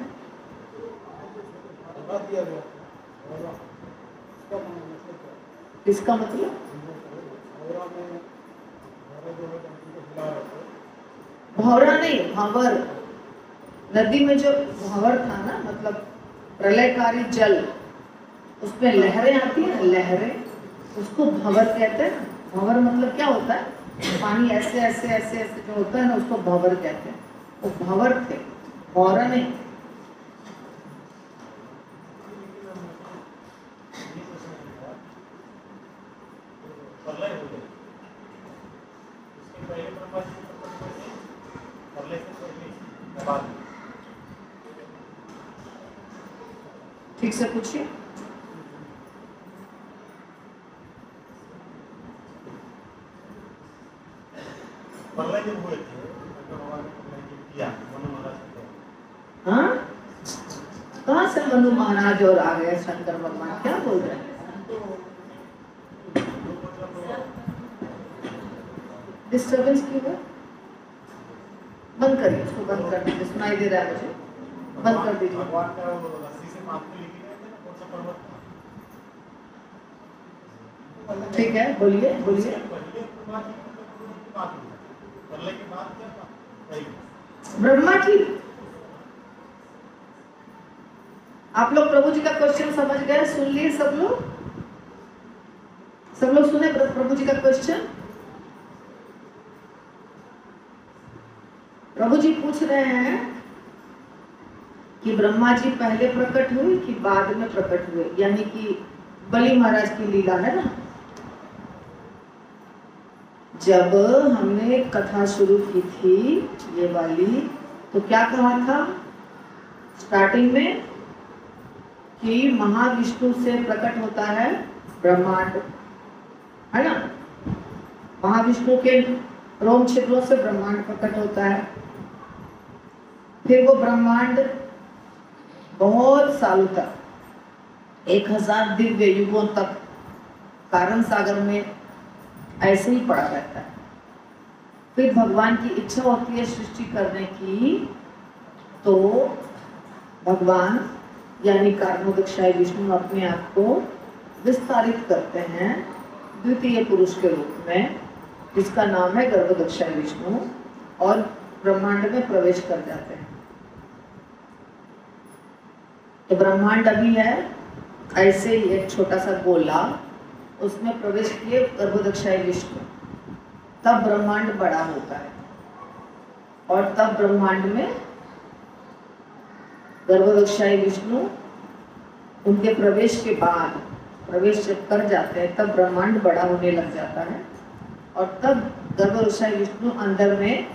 इसका मतलब भंवरा नहीं, भंवर। नदी में जो भंवर था ना, मतलब प्रलयकारी जल, उसमें लहरें आती है ना, लहरें, उसको भंवर कहते हैं। भंवर मतलब क्या होता है? पानी ऐसे ऐसे ऐसे ऐसे जो होता है ना, उसको भंवर कहते हैं। वो भंवर थे, भंवरा नहीं। ठीक से पूछिए। हाँ, कहाँ से मनु महाराज और आ गए शंकर भगवान? क्या बोल रहे हैं? डिस्टर्बेंस क्यों है? बंद करिए उसको, बंद कर दीजिए, सुनाई दे रहा है मुझे, बंद कर दीजिए। ठीक है, बोलिए बोलिए। ब्रह्मा जी, आप लोग प्रभु जी का क्वेश्चन समझ गए? सुन लिए सब लोग? सब लोग सुने प्रभु जी का क्वेश्चन? प्रभु जी पूछ रहे हैं कि ब्रह्मा जी पहले प्रकट हुए कि बाद में प्रकट हुए, यानी कि बलि महाराज की लीला है ना। जब हमने कथा शुरू की थी ये वाली, तो क्या कहा था स्टार्टिंग में कि महाविष्णु से प्रकट होता है ब्रह्मांड, है ना। महाविष्णु के रोम छिद्रों से ब्रह्मांड प्रकट होता है। फिर वो ब्रह्मांड बहुत सालों तक, 1000 दिव्य युगों तक कारण सागर में ऐसे ही पड़ा रहता है। फिर भगवान की इच्छा होती है सृष्टि करने की, तो भगवान यानी कारणोदकशाही विष्णु अपने आप को विस्तारित करते हैं द्वितीय पुरुष के रूप में, जिसका नाम है गर्भोदकशाही विष्णु, और ब्रह्मांड में प्रवेश कर जाते हैं। तो ब्रह्मांड अभी है ऐसे ही एक छोटा सा गोला, उसमें प्रवेश किए गर्भोदकशाही विष्णु, तब ब्रह्मांड बड़ा होता है। और तब ब्रह्मांड में गर्भोदकशाही विष्णु उनके प्रवेश के बाद, प्रवेश जब कर जाते हैं तब ब्रह्मांड बड़ा होने लग जाता है। और तब गर्भोदकशाही विष्णु अंदर में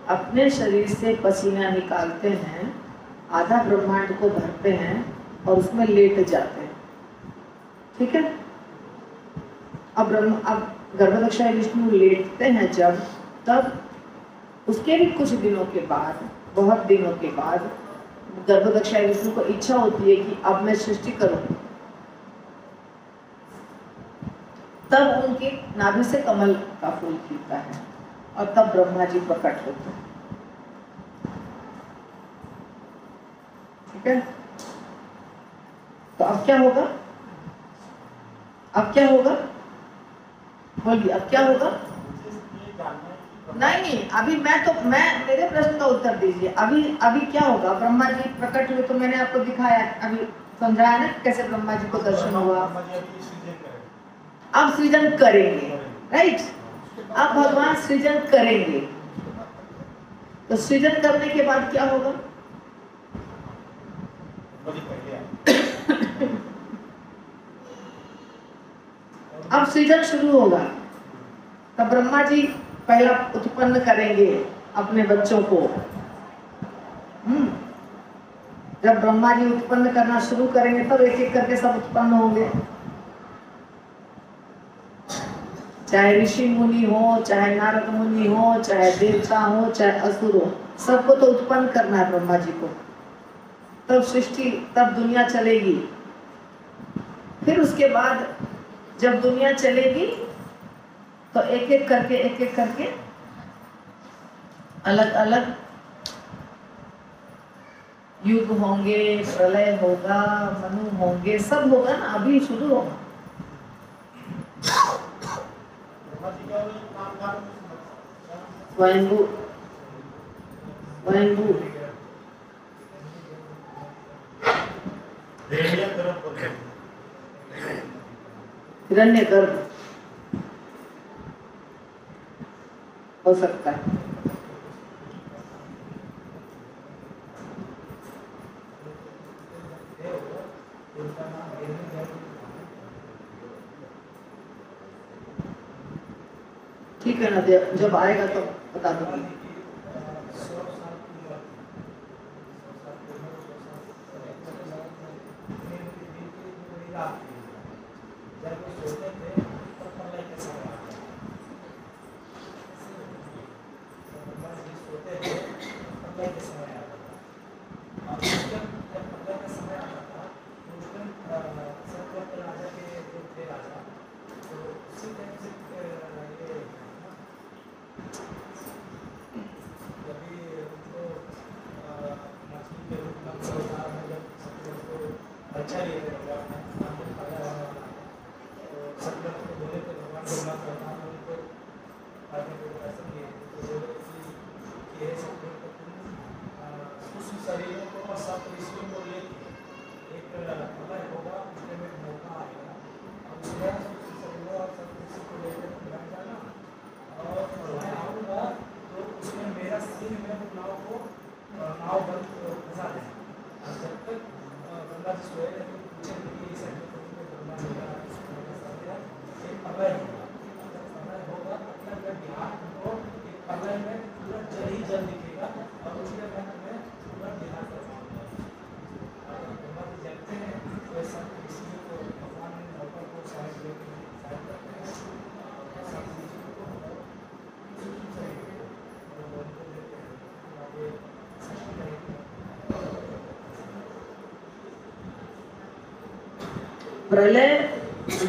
अपने शरीर से पसीना निकालते हैं, आधा ब्रह्मांड को भरते हैं और उसमें लेट जाते हैं। ठीक है। अब गर्भोदकशाही विष्णु लेटते हैं जब, तब उसके भी कुछ दिनों के बाद, बहुत दिनों के बाद, गर्भोदकशाही विष्णु को इच्छा होती है कि अब मैं सृष्टि करूं। तब उनकी नाभि से कमल का फूल खिलता है और तब ब्रह्मा जी प्रकट होते हैं। ठीक है। तो अब क्या होगा? अब क्या होगा? बोलिए, अब क्या होगा? नहीं, अभी मैं मेरे प्रश्न का उत्तर दीजिए। अभी क्या होगा? ब्रह्मा जी प्रकट हुए तो मैंने आपको दिखाया, अभी समझाया ना कैसे ब्रह्मा जी को दर्शन हुआ। अब सृजन करेंगे, राइट। अब भगवान सृजन करेंगे, तो सृजन करने के बाद क्या होगा? अब सृजन शुरू होगा। तब ब्रह्मा जी पहला उत्पन्न करेंगे अपने बच्चों को। जब ब्रह्मा जी उत्पन्न करना शुरू करेंगे तब एक एक करके सब उत्पन्न होंगे। चाहे ऋषि मुनि हो, चाहे नारद मुनि हो, चाहे देवता हो, चाहे असुर हो, सबको तो उत्पन्न करना है ब्रह्मा जी को। तब सृष्टि, तब दुनिया चलेगी। फिर उसके बाद जब दुनिया चलेगी तो एक एक करके अलग अलग युग होंगे, प्रलय होगा, मनु होंगे, सब होगा ना। अभी शुरू होगा। स्वयंभू, स्वयंभू, हिरण्यगर्भ हो सकता है। ठीक है ना, जब आएगा तो बता दूंगी। शरीरों को और सब ऋषियों को लेके एक प्रलय होगा, उसके में मौका आएगा। अब उसमें शरीरों और सब ऋषि को लेकर बैठ जाना और मैं आऊँगा तो उसमें मेरा सिंह में नाव को नाव बंद फंसा देना। और जब तक गंगा जी सोए रहेंगे पूछेंगे कि इस गंगा जी का एक प्रलय होगा। जब प्रलय होगा अपने अपने बिहार को एक प्रलय में पूरा जल ही जल दिखेगा और उसके बाद में पूरा बिहार का गंगा जी जलते हैं तो सब ऋषियों को भगवान ने मौका को साइड लेके साइड करते हैं और सब ऋषियों को प्रलय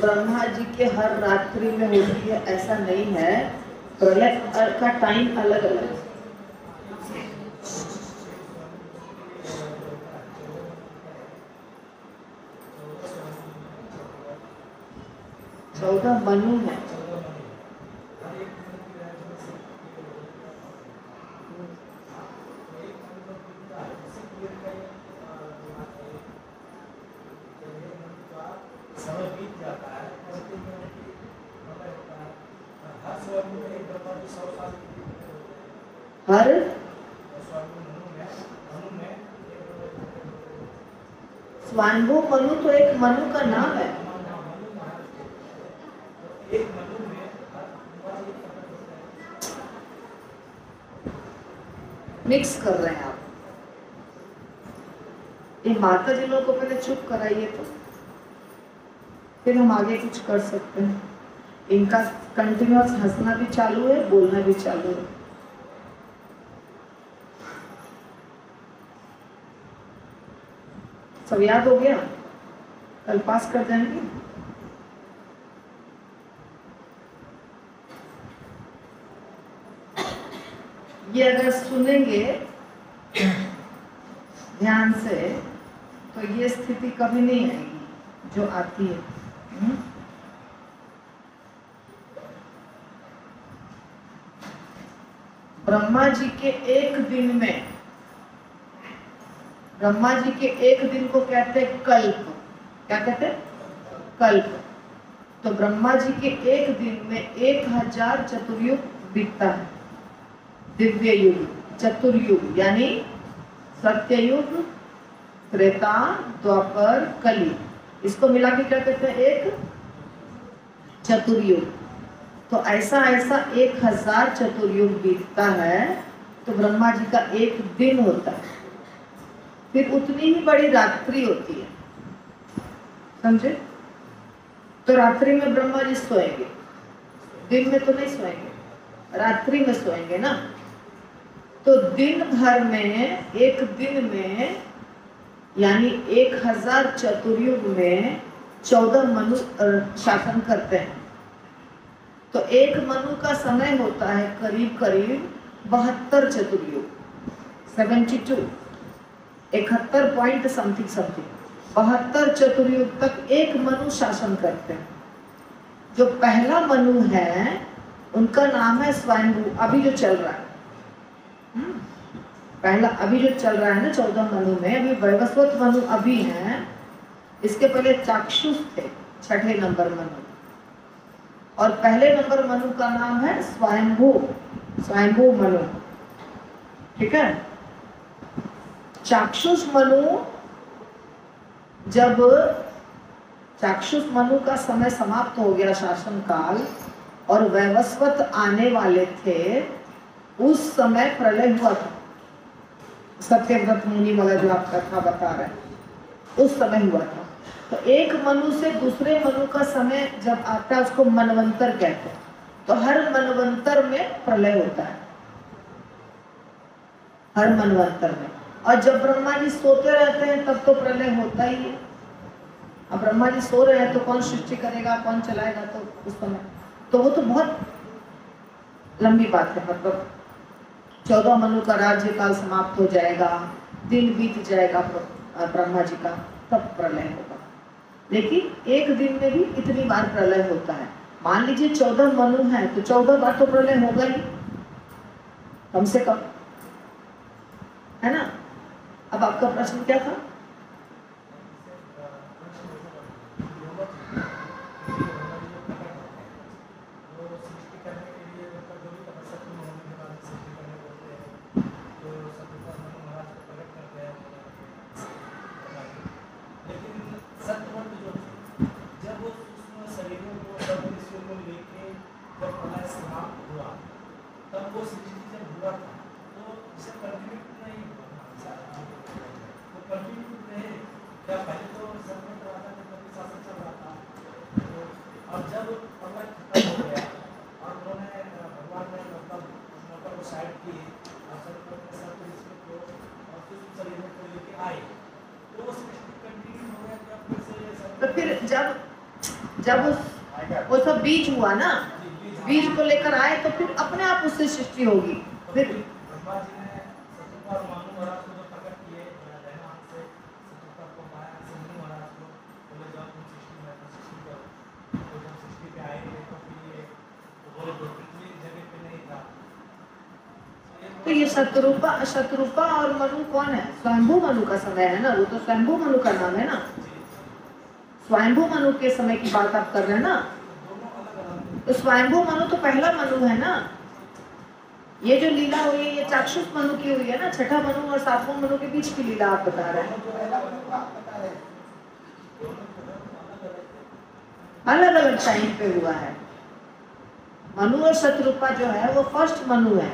ब्रह्मा जी के हर रात्रि में होती है ऐसा नहीं है, प्रलय का टाइम अलग अलग है। चौदह मनु है। समय बीत जाता है हर स्वायंभू मनु तो एक मनु का नाम है। मिक्स कर रहे हैं आप। ये माता जी लोगों को पहले चुप कराइए तो फिर हम आगे कुछ कर सकते हैं। इनका कंटिन्यूअस हंसना भी चालू है, बोलना भी चालू है। सब याद हो गया? कल पास कर जाएंगे। ये अगर सुनेंगे ध्यान से तो ये स्थिति कभी नहीं आएगी जो आती है। ब्रह्मा जी के एक दिन में, ब्रह्मा जी के एक दिन को कहते हैं कल्प। क्या कहते हैं? कल्प। तो ब्रह्मा जी के एक दिन में 1000 चतुर्युग बीतता है। दिव्य युग, चतुर्युग यानी सत्ययुग, त्रेता, द्वापर, कली, इसको मिला के क्या कहते हैं? एक चतुर्युग। तो ऐसा ऐसा 1000 चतुर्युग बीतता है तो ब्रह्मा जी का एक दिन होता है। फिर उतनी ही बड़ी रात्रि होती है, समझे? तो रात्रि में ब्रह्मा जी सोएंगे, दिन में तो नहीं सोएंगे, रात्रि में सोएंगे ना। तो दिन भर में, एक दिन में यानी 1000 चतुर्युग में 14 मनु शासन करते हैं। तो एक मनु का समय होता है करीब करीब 72 चतुर्युग, 72, 71 पॉइंट समथिंग 72 चतुर्युग तक एक मनु शासन करते हैं। जो पहला मनु है उनका नाम है स्वयंभू। अभी जो चल रहा है पहला, अभी जो चल रहा है ना 14 मनु में, अभी वैवस्वत मनु अभी है। इसके पहले चाक्षुष थे, 6ठे नंबर मनु, और पहले नंबर मनु का नाम है स्वयंभू, स्वयंभू मनु। ठीक है? चाक्षुष मनु, जब चाक्षुष मनु का समय समाप्त हो गया शासन काल और वैवस्वत आने वाले थे, उस समय प्रलय हुआ था। सत्यव्रत मुनि वाला जो आप कथा बता रहे हैं, उस समय हुआ था। तो एक मनु से दूसरे मनु का समय जब आता है उसको मनवंतर कहते हैं। तो हर मनवंतर में प्रलय होता है, हर मनवंतर में। और जब ब्रह्मा जी सोते रहते हैं तब तो प्रलय होता ही है। अब ब्रह्मा जी सो रहे हैं तो कौन सृष्टि करेगा, कौन चलाएगा? तो उस समय तो वो तो बहुत लंबी बात है। मतलब 14 मनु का राज्य काल समाप्त हो जाएगा, दिन बीत जाएगा ब्रह्मा जी का, तब प्रलय होगा। लेकिन एक दिन में भी इतनी बार प्रलय होता है। मान लीजिए 14 मनु है तो 14 बार तो प्रलय होगा ही, कम से कम, है ना? अब आपका प्रश्न क्या था? तो फिर जब वो सब बीज हुआ ना, बीज को लेकर आए तो फिर अपने आप उससे सृष्टि होगी। फिर तो ये शत्रुपा और मनु कौन है? स्वयंभू मनु का समय है ना, वो तो स्वयंभू मनु का नाम है ना। स्वयंभू मनु के समय की बात आप कर रहे हैं ना। तो स्वयंभू मनु तो पहला मनु है ना। ये जो लीला हुई है ये चाक्षुष मनु की हुई है ना, छठा मनु और सातवां मनु के बीच की लीला आप बता रहे हैं। अलग अलग टाइम पे हुआ है। मनु और शत्रुपा जो है वो फर्स्ट मनु है।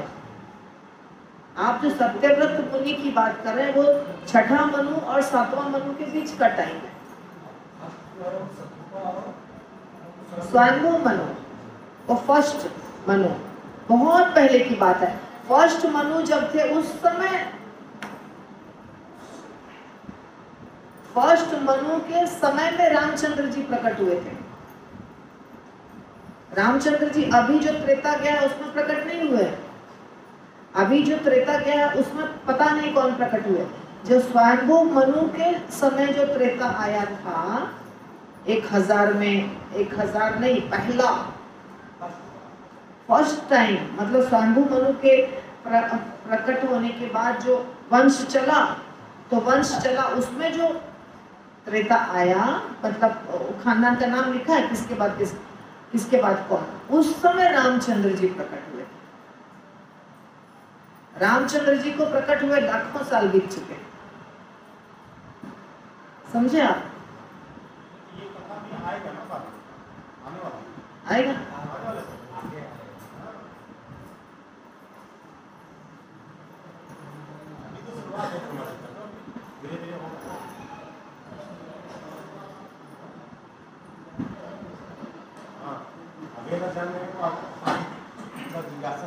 आप जो सत्यव्रत मुनि की बात कर रहे हैं वो छठा मनु और सातवां मनु के बीच का टाइम है। स्वयंभू मनु वो फर्स्ट मनु, बहुत पहले की बात है। फर्स्ट मनु जब थे उस समय, फर्स्ट मनु के समय में रामचंद्र जी प्रकट हुए थे। रामचंद्र जी अभी जो त्रेता गया है उसमें प्रकट नहीं हुए। अभी जो त्रेता गया है उसमें पता नहीं कौन प्रकट हुए। जो स्वयंभू मनु के समय जो त्रेता आया था 1000 में, 1000 नहीं, पहला फर्स्ट टाइम, मतलब स्वयंभू मनु के प्रकट होने के बाद जो वंश चला, तो वंश चला उसमें जो त्रेता आया, मतलब खानदान का नाम लिखा है किसके बाद किसके बाद कौन, उस समय रामचंद्र जी प्रकट हुए। रामचंद्र जी को प्रकट हुए लाखों साल बीत चुके। समझे आप? ये कथा में आएगा ना बात, आने वाला आएगा। अभी तो शुरुआत है, धीरे धीरे होगा। हाँ, अभी ना जानने को आप जिज्ञासा